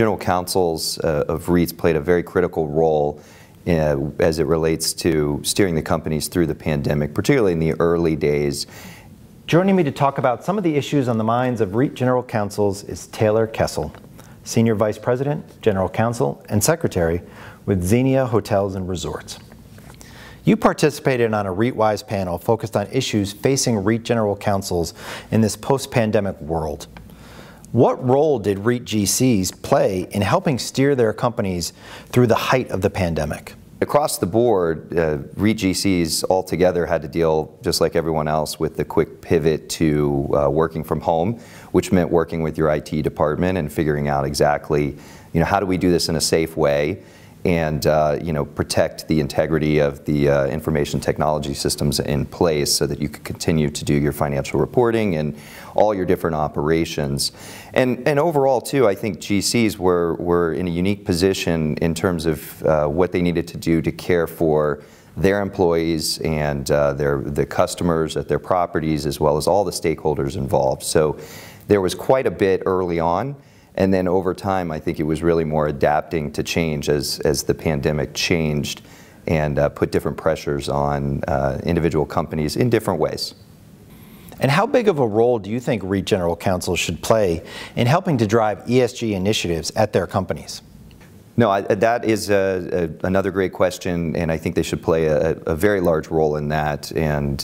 general counsels of REITs played a very critical role as it relates to steering the companies through the pandemic, particularly in the early days. Joining me to talk about some of the issues on the minds of REIT general counsels is Taylor Kessel, Senior Vice President, General Counsel, and Secretary with Xenia Hotels and Resorts. You participated on a REITwise panel focused on issues facing REIT general counsels in this post-pandemic world. What role did REIT GCs play in helping steer their companies through the height of the pandemic? Across the board, REIT GCs altogether had to deal, just like everyone else, with the quick pivot to working from home, which meant working with your IT department and figuring out exactly, how do we do this in a safe way and protect the integrity of the information technology systems in place so that you could continue to do your financial reporting and all your different operations. And overall too, I think GCs were in a unique position in terms of what they needed to do to care for their employees and the customers at their properties, as well as all the stakeholders involved. So there was quite a bit early on. And then over time, I think it was really more adapting to change as the pandemic changed and put different pressures on individual companies in different ways. And how big of a role do you think REIT general counsels should play in helping to drive ESG initiatives at their companies? No, that is another great question, and I think they should play a very large role in that. And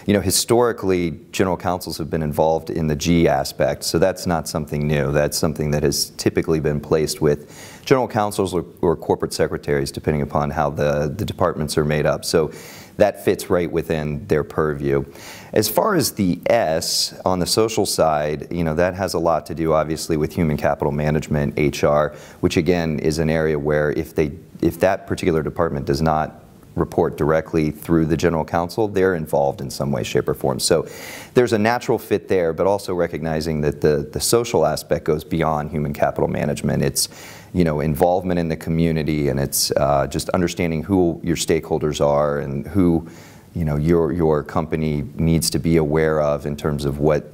historically, general counsels have been involved in the G aspect, so that's not something new. That's something that has typically been placed with general counsels or corporate secretaries, depending upon how the departments are made up. So that fits right within their purview. As far as the S on the social side, that has a lot to do obviously with human capital management, HR, which again is an area where if that particular department does not report directly through the general counsel, they're involved in some way, shape, or form. So there's a natural fit there, but also recognizing that the social aspect goes beyond human capital management. It's involvement in the community, and it's just understanding who your stakeholders are and who your company needs to be aware of in terms of what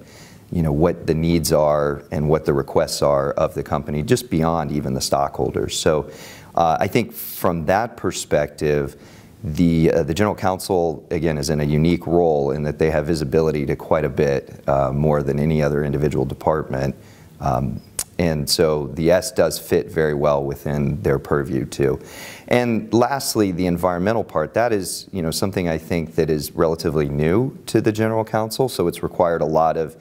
the needs are and what the requests are of the company, just beyond even the stockholders. So I think from that perspective, the general counsel, again, is in a unique role in that they have visibility to quite a bit more than any other individual department. And so the S does fit very well within their purview too. And lastly, the environmental part, that is something I think that is relatively new to the general counsel. So it's required a lot of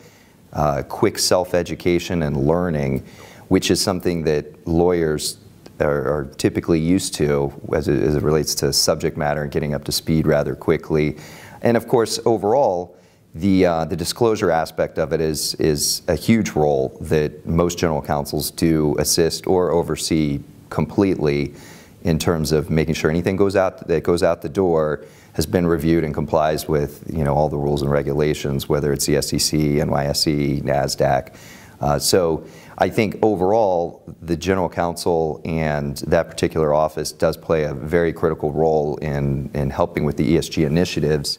quick self-education and learning, which is something that lawyers are typically used to as it relates to subject matter and getting up to speed rather quickly. And of course, overall, the disclosure aspect of it is a huge role that most general counsels do assist or oversee completely in terms of making sure anything that goes out the door has been reviewed and complies with all the rules and regulations, whether it's the SEC, NYSE, NASDAQ. So I think overall, the general counsel and that particular office does play a very critical role in helping with the ESG initiatives.